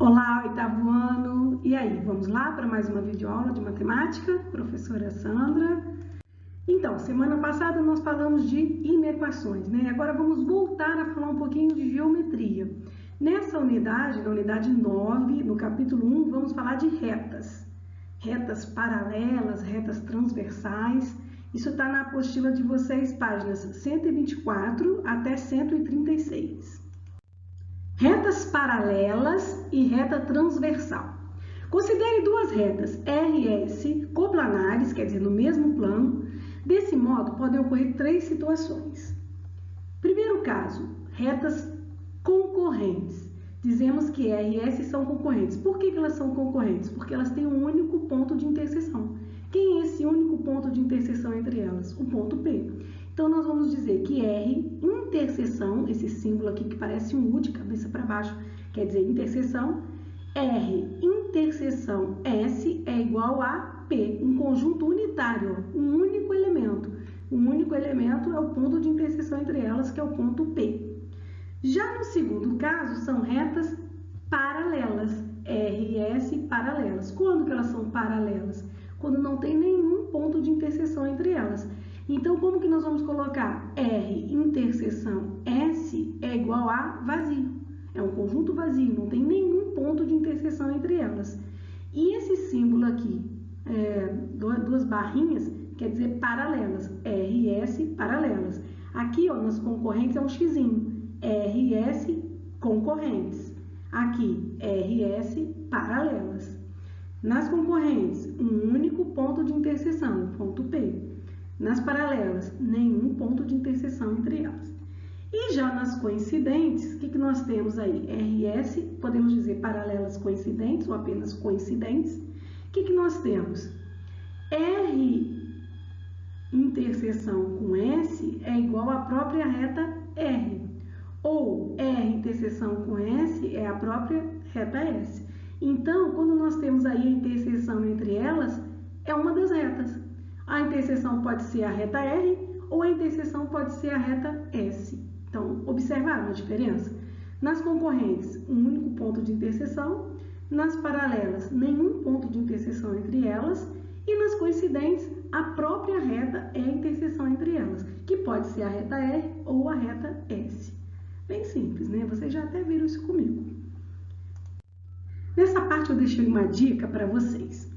Olá, oitavo ano! E aí, vamos lá para mais uma videoaula de matemática? Professora Sandra. Então, semana passada nós falamos de inequações, né? Agora vamos voltar a falar um pouquinho de geometria. Nessa unidade, na unidade 9, no capítulo 1, vamos falar de retas. Retas paralelas, retas transversais. Isso está na apostila de vocês, páginas 124 até 136. Retas paralelas e reta transversal. Considere duas retas RS coplanares, quer dizer, no mesmo plano. Desse modo, podem ocorrer três situações. Primeiro caso, retas concorrentes. Dizemos que RS são concorrentes. Por que elas são concorrentes? Porque elas têm um único ponto de interseção. Quem é esse único ponto de interseção entre elas? O ponto P. Então, nós vamos dizer que R, interseção, esse símbolo aqui que parece um U de cabeça para baixo, quer dizer interseção, R, interseção S é igual a P, um conjunto unitário, um único elemento. Um único elemento é o ponto de interseção entre elas, que é o ponto P. Já no segundo caso, são retas paralelas, R e S paralelas. Quando que elas são paralelas? Quando não tem nenhum ponto de interseção entre elas. Então, como que nós vamos colocar? R interseção S é igual a vazio. É um conjunto vazio, não tem nenhum ponto de interseção entre elas. E esse símbolo aqui, duas barrinhas, quer dizer paralelas. R e S paralelas. Aqui, ó, nas concorrentes é um xizinho. R e S concorrentes. Aqui, R e S paralelas. Nas concorrentes, um único ponto de interseção, ponto P. Nas paralelas, nenhum ponto de interseção entre elas. E já nas coincidentes, o que nós temos aí? R e S, podemos dizer paralelas coincidentes ou apenas coincidentes. O que nós temos? R interseção com S é igual à própria reta R. Ou R interseção com S é a própria reta S. Então, quando nós temos aí a interseção entre elas, é uma das retas. A interseção pode ser a reta R ou a interseção pode ser a reta S. Então, observaram a diferença? Nas concorrentes, um único ponto de interseção. Nas paralelas, nenhum ponto de interseção entre elas. E nas coincidentes, a própria reta é a interseção entre elas, que pode ser a reta R ou a reta S. Bem simples, né? Vocês já até viram isso comigo. Nessa parte eu deixei uma dica para vocês.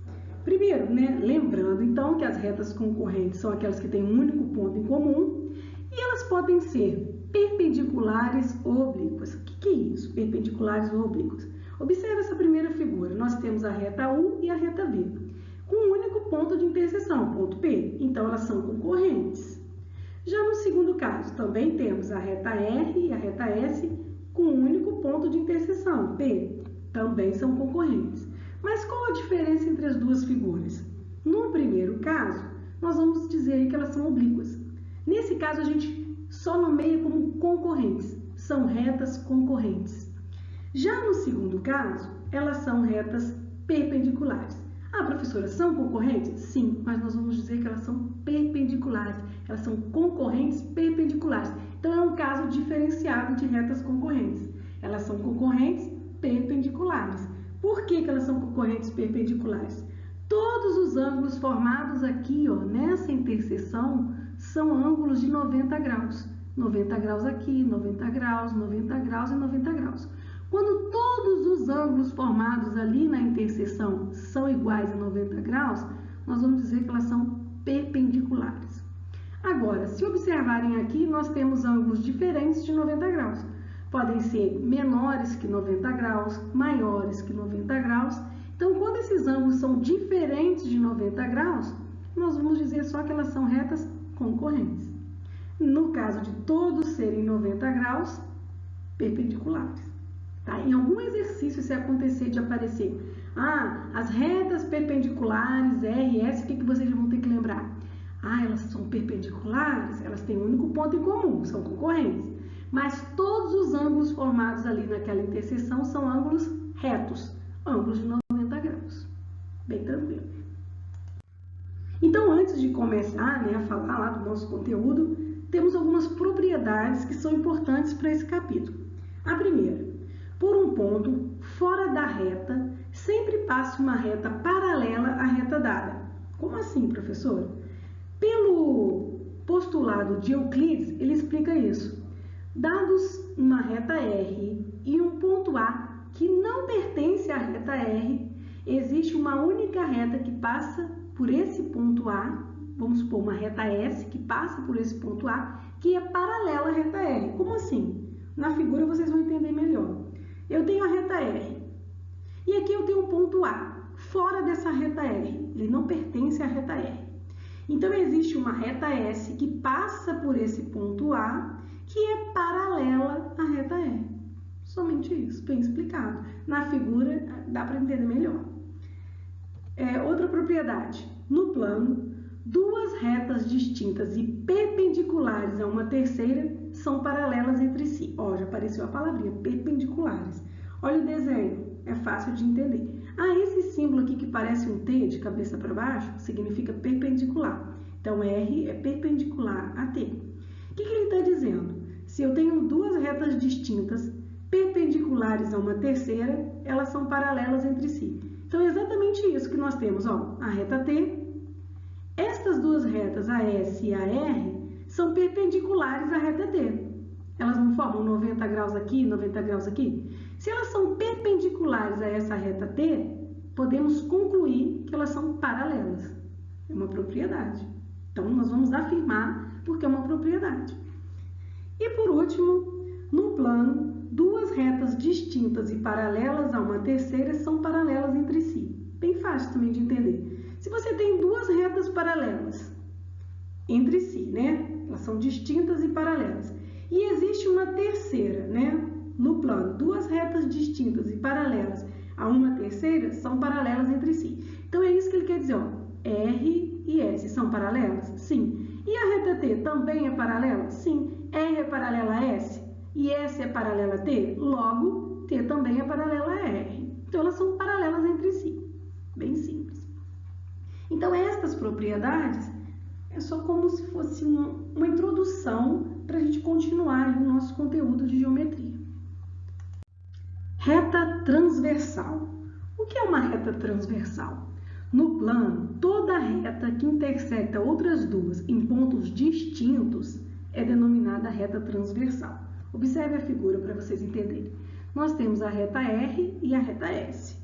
Primeiro, né, lembrando então que as retas concorrentes são aquelas que têm um único ponto em comum e elas podem ser perpendiculares ou oblíquas. O que é isso? Perpendiculares ou oblíquas. Observe essa primeira figura. Nós temos a reta U e a reta V, com um único ponto de interseção, ponto P. Então, elas são concorrentes. Já no segundo caso, também temos a reta R e a reta S com um único ponto de interseção, P. Também são concorrentes. Mas qual a diferença entre as duas figuras? No primeiro caso, nós vamos dizer que elas são oblíquas. Nesse caso, a gente só nomeia como concorrentes. São retas concorrentes. Já no segundo caso, elas são retas perpendiculares. Ah, professora, são concorrentes? Sim, mas nós vamos dizer que elas são perpendiculares. Elas são concorrentes perpendiculares. Então, é um caso diferenciado de retas concorrentes. Elas são concorrentes perpendiculares. Por que elas são concorrentes perpendiculares? Todos os ângulos formados aqui, ó, nessa interseção, são ângulos de 90 graus. 90 graus aqui, 90 graus, 90 graus e 90 graus. Quando todos os ângulos formados ali na interseção são iguais a 90 graus, nós vamos dizer que elas são perpendiculares. Agora, se observarem aqui, nós temos ângulos diferentes de 90 graus. Podem ser menores que 90 graus, maiores que 90 graus. Então, quando esses ângulos são diferentes de 90 graus, nós vamos dizer só que elas são retas concorrentes. No caso de todos serem 90 graus, perpendiculares. Tá? Em algum exercício, se acontecer de aparecer, as retas perpendiculares, R e S, o que vocês vão ter que lembrar? Elas são perpendiculares, elas têm um único ponto em comum, são concorrentes. Mas todos os ângulos formados ali naquela interseção são ângulos retos, ângulos de 90 graus. Bem tranquilo. Então, antes de começar, né, a falar lá do nosso conteúdo, temos algumas propriedades que são importantes para esse capítulo. A primeira, por um ponto fora da reta, sempre passe uma reta paralela à reta dada. Como assim, professor? Pelo postulado de Euclides, ele explica isso. Dados uma reta R e um ponto A que não pertence à reta R, existe uma única reta que passa por esse ponto A, vamos supor uma reta S que passa por esse ponto A, que é paralela à reta R. Como assim? Na figura vocês vão entender melhor. Eu tenho a reta R e aqui eu tenho um ponto A, fora dessa reta R, ele não pertence à reta R. Então, existe uma reta S que passa por esse ponto A, que é paralela à reta R. Somente isso, bem explicado. Na figura dá para entender melhor. Outra propriedade. No plano, duas retas distintas e perpendiculares a uma terceira são paralelas entre si. Ó, já apareceu a palavrinha, perpendiculares. Olha o desenho, é fácil de entender. Esse símbolo aqui que parece um T de cabeça para baixo significa perpendicular. Então, R é perpendicular a T. O que ele está dizendo? Se eu tenho duas retas distintas, perpendiculares a uma terceira, elas são paralelas entre si. Então, é exatamente isso que nós temos. Ó, a reta T, estas duas retas, a S e a R, são perpendiculares à reta T. Elas não formam 90 graus aqui, 90 graus aqui? Se elas são perpendiculares a essa reta T, podemos concluir que elas são paralelas. É uma propriedade. Então, nós vamos afirmar porque é uma propriedade. E, por último, no plano, duas retas distintas e paralelas a uma terceira são paralelas entre si. Bem fácil também de entender. Se você tem duas retas paralelas entre si, né? Elas são distintas e paralelas. E existe uma terceira, né? No plano, duas retas distintas e paralelas a uma terceira são paralelas entre si. Então, é isso que ele quer dizer, ó. R e S são paralelas? Sim. E a reta T também é paralela? Sim. R é paralela a S e S é paralela a T? Logo, T também é paralela a R. Então, elas são paralelas entre si. Bem simples. Então, estas propriedades é só como se fosse uma introdução para a gente continuar o nosso conteúdo de geometria. Reta transversal. O que é uma reta transversal? No plano, toda reta que intersecta outras duas em pontos distintos é denominada reta transversal. Observe a figura para vocês entenderem. Nós temos a reta R e a reta S.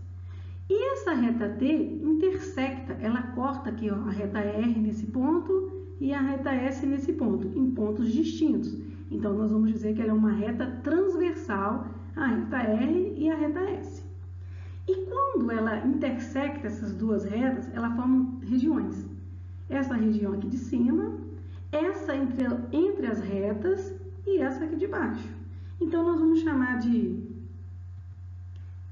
E essa reta T intersecta, ela corta aqui ó, a reta R nesse ponto e a reta S nesse ponto, em pontos distintos. Então, nós vamos dizer que ela é uma reta transversal à reta R e à reta S. E quando ela intersecta essas duas retas, ela forma regiões. Essa região aqui de cima, essa entre as retas e essa aqui de baixo. Então, nós vamos chamar de...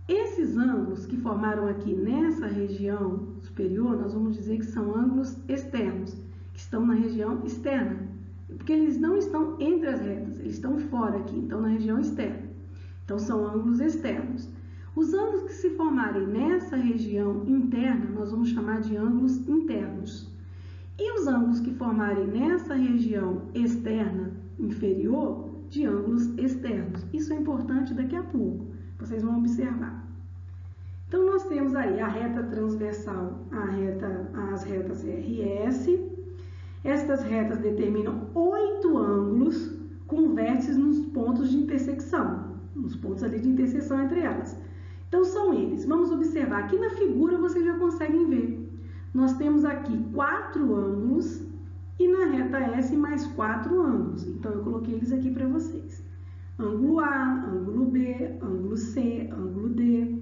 Esses ângulos que formaram aqui nessa região superior, nós vamos dizer que são ângulos externos, que estão na região externa, porque eles não estão entre as retas, eles estão fora aqui, então na região externa. Então, são ângulos externos. Os ângulos que se formarem nessa região interna, nós vamos chamar de ângulos internos. E os ângulos que formarem nessa região externa inferior, de ângulos externos. Isso é importante daqui a pouco, vocês vão observar. Então, nós temos aí a reta transversal, as retas R e S. Estas retas determinam 8 ângulos com vértices nos pontos de intersecção, nos pontos ali de interseção entre elas. Então, são eles. Vamos observar. Aqui na figura vocês já conseguem ver. Nós temos aqui 4 ângulos e na reta S mais 4 ângulos. Então, eu coloquei eles aqui para vocês. Ângulo A, ângulo B, ângulo C, ângulo D,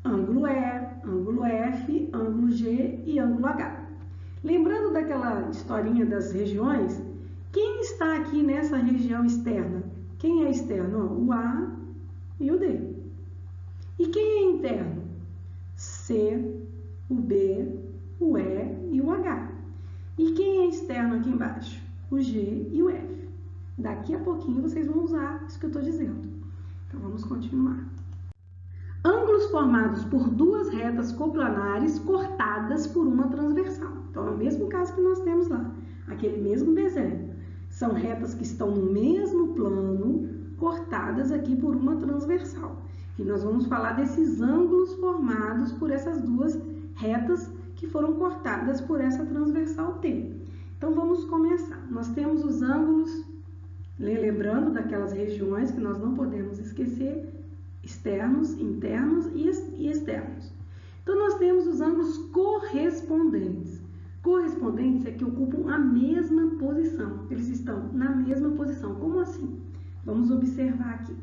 ângulo E, ângulo F, ângulo G e ângulo H. Lembrando daquela historinha das regiões, quem está aqui nessa região externa? Quem é externo? O A e o D. E quem é interno? C, o B, o E e o H. E quem é externo aqui embaixo? O G e o F. Daqui a pouquinho vocês vão usar isso que eu estou dizendo. Então, vamos continuar. Ângulos formados por duas retas coplanares cortadas por uma transversal. Então, é o mesmo caso que nós temos lá, aquele mesmo desenho. São retas que estão no mesmo plano, cortadas aqui por uma transversal. E nós vamos falar desses ângulos formados por essas duas retas que foram cortadas por essa transversal T. Então, vamos começar. Nós temos os ângulos, lembrando daquelas regiões que nós não podemos esquecer, externos, internos e externos. Então, nós temos os ângulos correspondentes. Correspondentes é que ocupam a mesma posição. Eles estão na mesma posição. Como assim? Vamos observar aqui.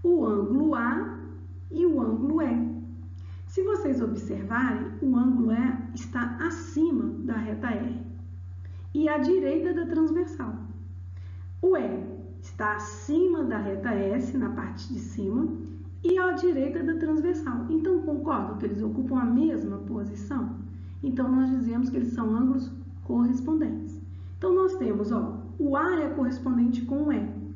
O ângulo A e o ângulo E. Se vocês observarem, o ângulo E está acima da reta R e à direita da transversal. O E está acima da reta S, na parte de cima, e à direita da transversal. Então, concordam que eles ocupam a mesma posição? Então, nós dizemos que eles são ângulos correspondentes. Então, nós temos, o A é correspondente com o E.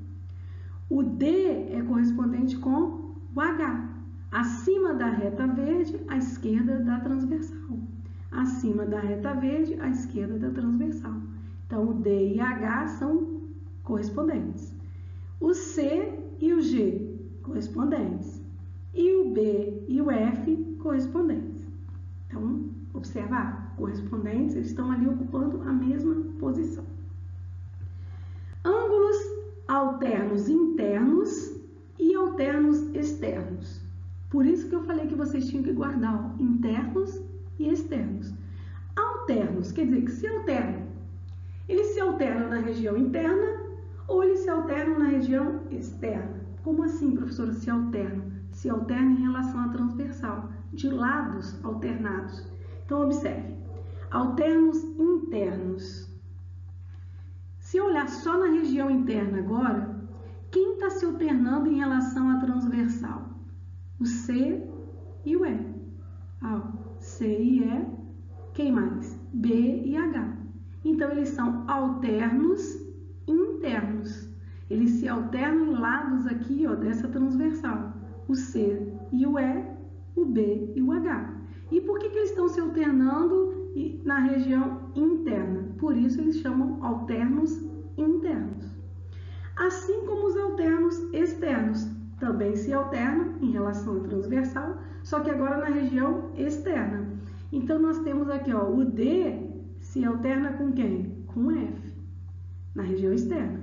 O D é correspondente com o H. Acima da reta verde, à esquerda da transversal. Acima da reta verde, à esquerda da transversal. Então, o D e H são correspondentes. O C e o G, correspondentes. E o B e o F, correspondentes. Então, observar, correspondentes, eles estão ali ocupando a mesma posição. Ângulos alternos internos e alternos externos. Por isso que eu falei que vocês tinham que guardar internos e externos. Alternos, quer dizer que se alternam. Eles se alternam na região interna ou eles se alternam na região externa. Como assim, professora, se alternam? Se alternam em relação à transversal, de lados alternados. Então, observe. Alternos internos. Se eu olhar só na região interna agora, quem está se alternando em relação à transversal? O C e o E. C e E. Quem mais? B e H. Então, eles são alternos internos. Eles se alternam em lados aqui, dessa transversal. O C e o E, o B e o H. E por que eles estão se alternando na região interna? Por isso, eles chamam alternos internos. Assim como os alternos externos também se alternam em relação à transversal, só que agora na região externa. Então, nós temos aqui, o D se alterna com quem? Com o F, na região externa.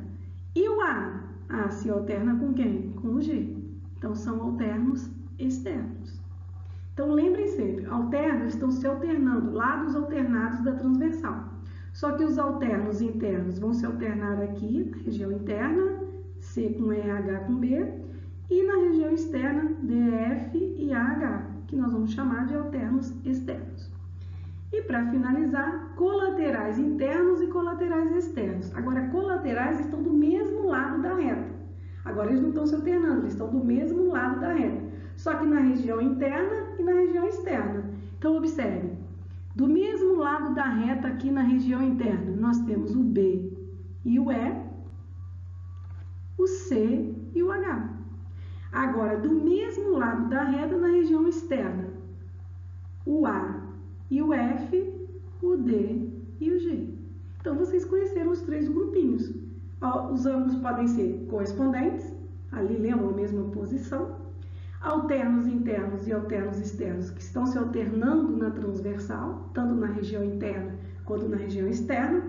E o A se alterna com quem? Com o G. Então, são alternos externos. Então, lembrem sempre, alternos estão se alternando, lados alternados da transversal. Só que os alternos internos vão se alternar aqui, na região interna, C com E, H com B, e na região externa, DF e AH, que nós vamos chamar de alternos externos. E para finalizar, colaterais internos e colaterais externos. Agora, colaterais estão do mesmo lado da reta. Agora, eles não estão se alternando, eles estão do mesmo lado da reta, só que na região interna e na região externa. Então, observe, do mesmo lado da reta aqui na região interna, nós temos o B e o E, o C e o H. Agora, do mesmo lado da reta na região externa, o A e o F, o D e o G. Então, vocês conheceram os três grupinhos. Os ângulos podem ser correspondentes, ali lembram a mesma posição, alternos internos e alternos externos, que estão se alternando na transversal, tanto na região interna quanto na região externa,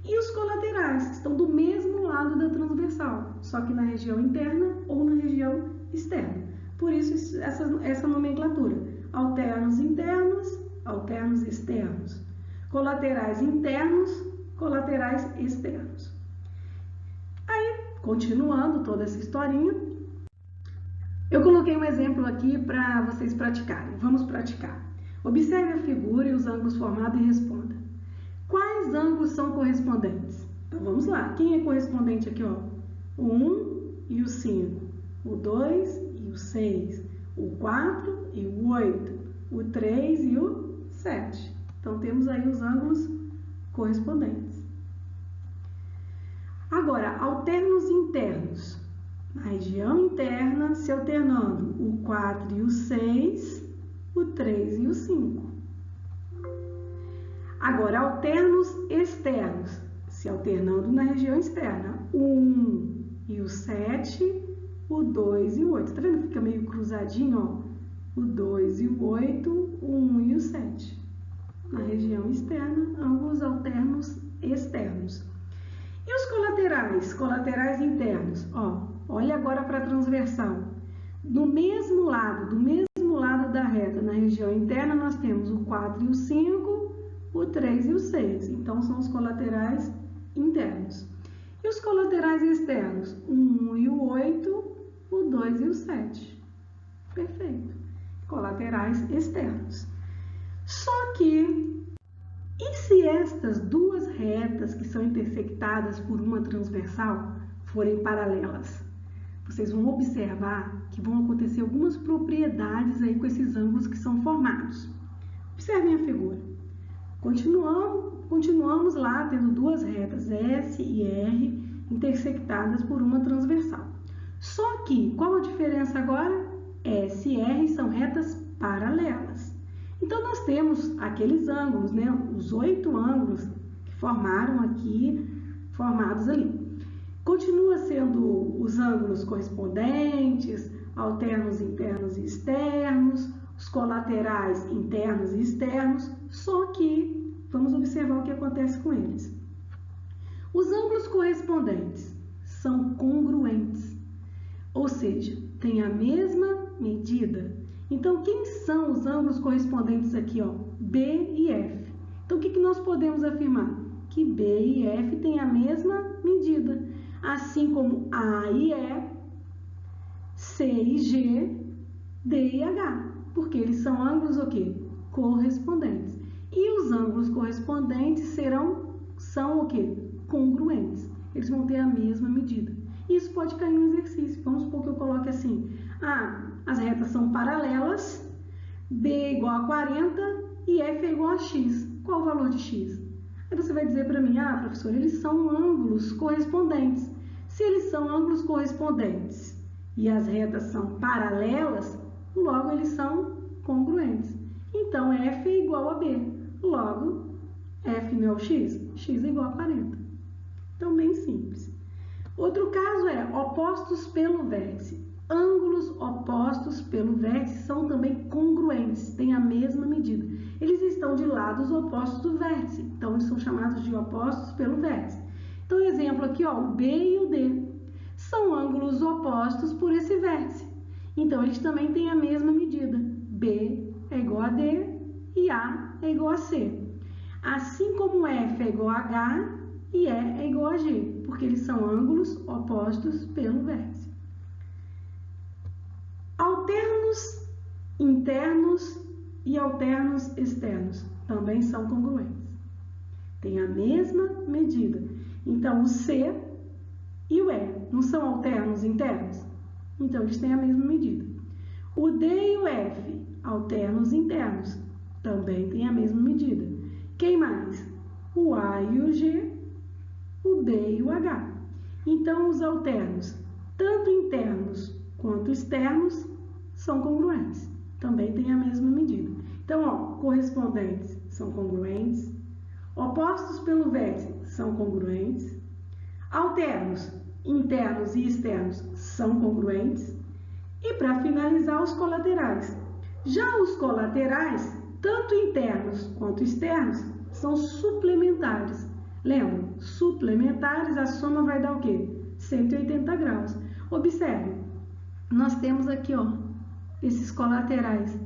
e os colaterais, que estão do mesmo lado da transversal, só que na região interna ou na região externa. Por isso, essa nomenclatura, alternos internos, alternos externos, colaterais internos, colaterais externos. Aí, continuando toda essa historinha, eu coloquei um exemplo aqui para vocês praticarem. Vamos praticar. Observe a figura e os ângulos formados e responda. Quais ângulos são correspondentes? Então, vamos lá. Quem é correspondente aqui? O 1 e o 5, o 2 e o 6, o 4 e o 8, o 3 e o 7. Então, temos aí os ângulos correspondentes. Agora, alternos internos. Na região interna, se alternando o 4 e o 6, o 3 e o 5. Agora, alternos externos, se alternando na região externa, o 1 e o 7, o 2 e o 8. Tá vendo que fica meio cruzadinho, ó? O 2 e o 8, o 1 e o 7. Na região externa, ângulos alternos externos. E os colaterais? Colaterais internos, ó. Olha agora para a transversal. Do mesmo lado da reta, na região interna, nós temos o 4 e o 5, o 3 e o 6. Então, são os colaterais internos. E os colaterais externos? O 1 e o 8, o 2 e o 7. Perfeito. Colaterais externos. Só que, e se estas duas retas que são intersectadas por uma transversal forem paralelas? Vocês vão observar que vão acontecer algumas propriedades aí com esses ângulos que são formados. Observem a figura. Continuamos lá tendo duas retas S e R intersectadas por uma transversal. Só que, qual a diferença agora? S e R são retas paralelas. Então, nós temos aqueles ângulos, né? Os 8 ângulos que formaram aqui, formados ali. Continua sendo os ângulos correspondentes, alternos internos e externos, os colaterais internos e externos, só que vamos observar o que acontece com eles. Os ângulos correspondentes são congruentes, ou seja, têm a mesma medida. Então, quem são os ângulos correspondentes aqui, ó? B e F. Então, o que nós podemos afirmar? Que B e F têm a mesma medida. Assim como A e E, C e G, D e H, porque eles são ângulos o quê? Correspondentes. E os ângulos correspondentes são o quê? Congruentes. Eles vão ter a mesma medida. Isso pode cair no exercício. Vamos supor que eu coloque assim, as retas são paralelas, B é igual a 40 e F é igual a X. Qual o valor de X? Aí você vai dizer para mim, professor, eles são ângulos correspondentes. Se eles são ângulos correspondentes e as retas são paralelas, logo eles são congruentes. Então, F é igual a B. Logo, F não é o X? X é igual a 40. Então, bem simples. Outro caso é opostos pelo vértice. Ângulos opostos pelo vértice são também congruentes, têm a mesma medida. Eles estão de lados opostos do vértice, então eles são chamados de opostos pelo vértice. Então, exemplo aqui, ó, o B e o D são ângulos opostos por esse vértice. Então, eles também têm a mesma medida. B é igual a D e A é igual a C. Assim como F é igual a H e E é igual a G, porque eles são ângulos opostos pelo vértice. Alternos internos e alternos externos também são congruentes. Tem a mesma medida. Então, o C e o E não são alternos internos? Então, eles têm a mesma medida. O D e o F, alternos internos, também têm a mesma medida. Quem mais? O A e o G, o D e o H. Então, os alternos, tanto internos quanto externos, são congruentes. Também têm a mesma medida. Então, ó, correspondentes são congruentes. Opostos pelo vértice são congruentes. Alternos, internos e externos são congruentes. E para finalizar, os colaterais. Já os colaterais, tanto internos quanto externos, são suplementares. Lembram? Suplementares, a soma vai dar o quê? 180 graus. Observe, nós temos aqui, ó, esses colaterais,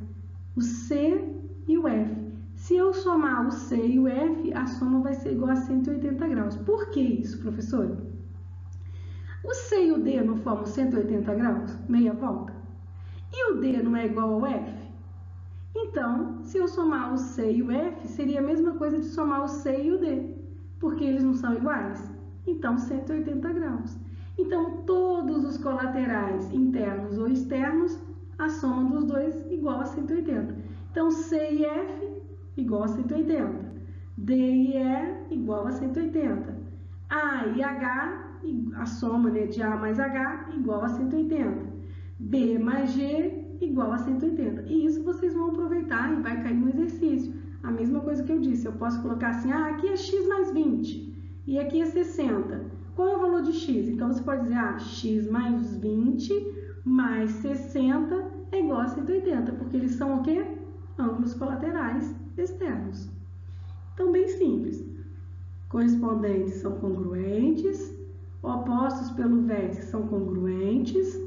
o C e o F. Se eu somar o C e o F, a soma vai ser igual a 180 graus. Por que isso, professora? O C e o D não formam 180 graus? Meia volta? E o D não é igual ao F? Então, se eu somar o C e o F, seria a mesma coisa de somar o C e o D, porque eles não são iguais? Então, 180 graus. Então, todos os colaterais, internos ou externos, a soma dos dois igual a 180. Então, C e F igual a 180. D e E igual a 180. A e H, a soma, né, de A mais H igual a 180. B mais G igual a 180. E isso vocês vão aproveitar e vai cair no exercício. A mesma coisa que eu disse, eu posso colocar assim, aqui é x mais 20 e aqui é 60. qual é o valor de x? Então, você pode dizer, x mais 20 mais 60 é igual a 180, porque eles são o quê? Ângulos colaterais externos. Então, bem simples. Correspondentes são congruentes, opostos pelo vértice são congruentes,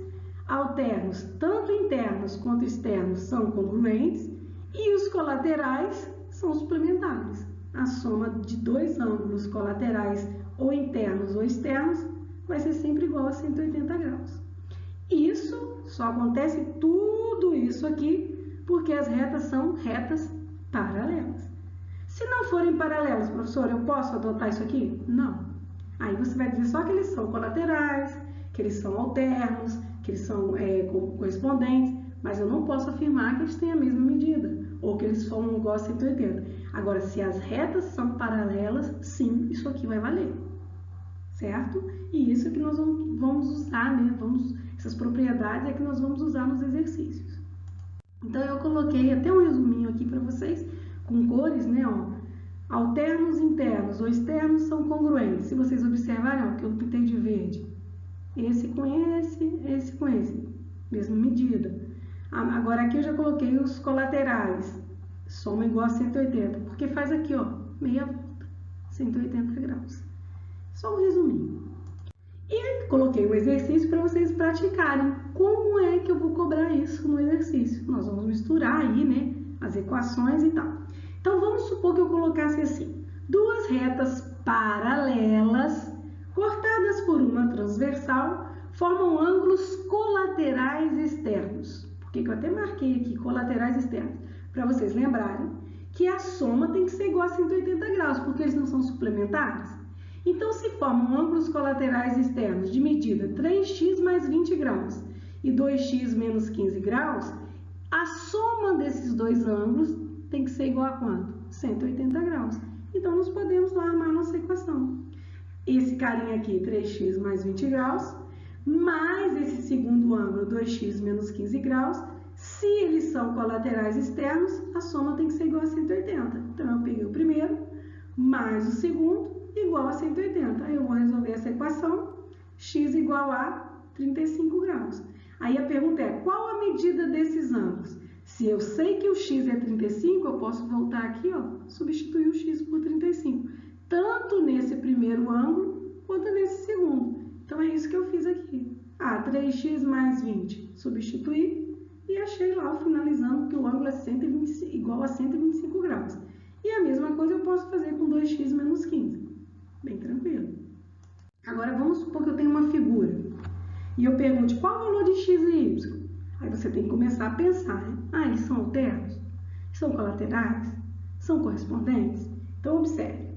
alternos, tanto internos quanto externos, são congruentes, e os colaterais são suplementares. A soma de dois ângulos colaterais, ou internos ou externos, vai ser sempre igual a 180 graus. Isso só acontece tudo isso aqui porque as retas são retas paralelas. Se não forem paralelas, professor, eu posso adotar isso aqui? Não. Aí você vai dizer só que eles são colaterais, que eles são alternos, que eles são correspondentes, mas eu não posso afirmar que eles têm a mesma medida, ou que eles são igual a 180. Agora, se as retas são paralelas, sim, isso aqui vai valer, certo? E isso é que nós vamos usar, né? Essas propriedades é que nós vamos usar nos exercícios. Então, eu coloquei até um resuminho aqui para vocês, com cores, né? Alternos internos ou externos são congruentes. Se vocês observarem, que eu pintei de verde, esse com esse com esse, mesma medida. Agora aqui eu já coloquei os colaterais, soma igual a 180, porque faz aqui, meia volta, 180 graus. Só um resuminho. E coloquei o exercício para vocês praticarem. Como é que eu vou cobrar isso no exercício? Nós vamos misturar aí, né, as equações e tal. Então, vamos supor que eu colocasse assim, duas retas paralelas, cortadas por uma transversal, formam ângulos colaterais externos. Por que eu até marquei aqui colaterais externos? Para vocês lembrarem que a soma tem que ser igual a 180 graus, porque eles não são suplementares. Então, se formam ângulos colaterais externos de medida 3x mais 20 graus e 2x menos 15 graus, a soma desses dois ângulos tem que ser igual a quanto? 180 graus. Então, nós podemos lá armar nossa equação. Esse carinha aqui, 3x mais 20 graus, mais esse segundo ângulo, 2x menos 15 graus. Se eles são colaterais externos, a soma tem que ser igual a 180. Então, eu peguei o primeiro, mais o segundo, igual a 180. Aí eu vou resolver essa equação, x igual a 35 graus. Aí a pergunta é, qual a medida desses ângulos? Se eu sei que o x é 35, eu posso voltar aqui, substituir o x por 35. Tanto nesse primeiro ângulo, quanto nesse segundo. Então, é isso que eu fiz aqui. 3x mais 20, substituir, e achei lá, finalizando, que o ângulo é igual a 125 graus. E a mesma coisa eu posso fazer com 2x menos 15. Bem tranquilo. Agora, vamos supor que eu tenho uma figura. E eu pergunte, qual o valor de x e y? Aí você tem que começar a pensar, né? Eles são alternos? São colaterais? São correspondentes? Então, observe.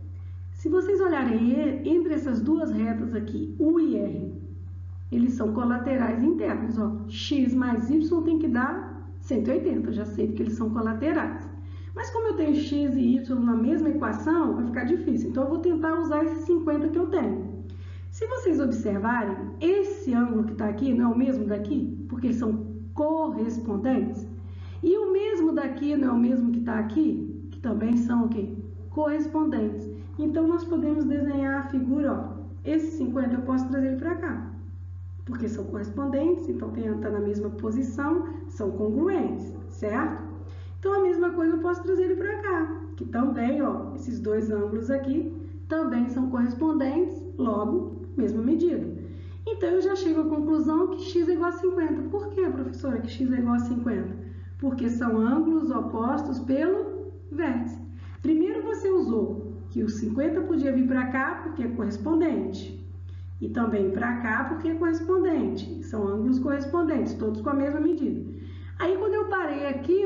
Se vocês olharem entre essas duas retas aqui, U e R, eles são colaterais internos. X mais Y tem que dar 180, eu já sei porque eles são colaterais. Mas como eu tenho x e y na mesma equação, vai ficar difícil. Então, eu vou tentar usar esses 50 que eu tenho. Se vocês observarem, esse ângulo que está aqui não é o mesmo daqui, porque eles são correspondentes. E o mesmo daqui não é o mesmo que está aqui, que também são o quê? Correspondentes. Então, nós podemos desenhar a figura, esse 50 eu posso trazer ele para cá, porque são correspondentes, então está na mesma posição, são congruentes, certo? Então, a mesma coisa eu posso trazer ele para cá, que também, esses dois ângulos aqui também são correspondentes, logo, mesma medida. Então, eu já chego à conclusão que x é igual a 50. Por que, professora, que x é igual a 50? Porque são ângulos opostos pelo vértice. Primeiro, você usou que o 50 podia vir para cá porque é correspondente. E também para cá porque é correspondente. São ângulos correspondentes, todos com a mesma medida. Aí, quando eu parei aqui,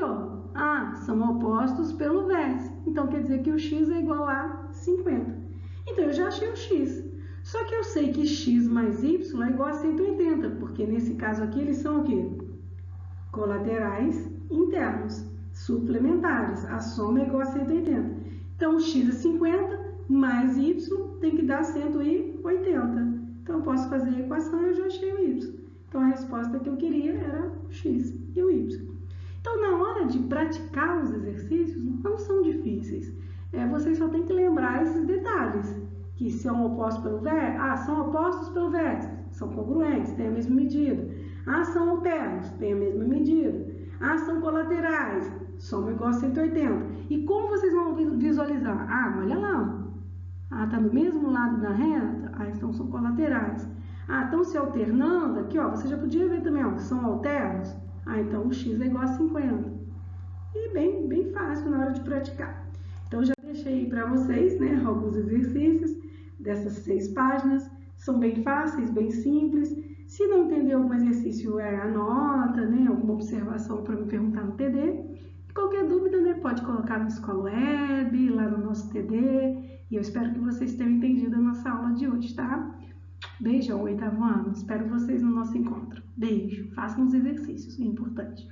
são opostos pelo vértice. Então, quer dizer que o x é igual a 50. Então, eu já achei o x. Só que eu sei que x mais y é igual a 180, porque nesse caso aqui eles são o quê? Colaterais internos, suplementares. A soma é igual a 180. Então, x é 50, mais y tem que dar 180. Então, eu posso fazer a equação e eu já achei o y. Então, a resposta que eu queria era o x e o y. Então, na hora de praticar os exercícios, não são difíceis. Vocês só tem que lembrar esses detalhes. que são opostos pelo vértice, são opostos pelo vértice, são congruentes, têm a mesma medida. São alternos, têm a mesma medida. São colaterais, soma igual a 180. E como vocês vão visualizar? Olha lá, tá no mesmo lado da reta, então são colaterais. Estão se alternando, aqui ó, você já podia ver também, ó, que são alternos. Então o x é igual a 50. E bem fácil na hora de praticar. Então já deixei para vocês, né, alguns exercícios dessas 6 páginas. São bem fáceis, bem simples. Se não entender algum exercício, anota, né, alguma observação para me perguntar no TD. Qualquer dúvida, né, pode colocar no Escola Web, lá no nosso TD. E eu espero que vocês tenham entendido a nossa aula de hoje, tá? Beijão, 8º ano. Espero vocês no nosso encontro. Beijo. Façam os exercícios, é importante.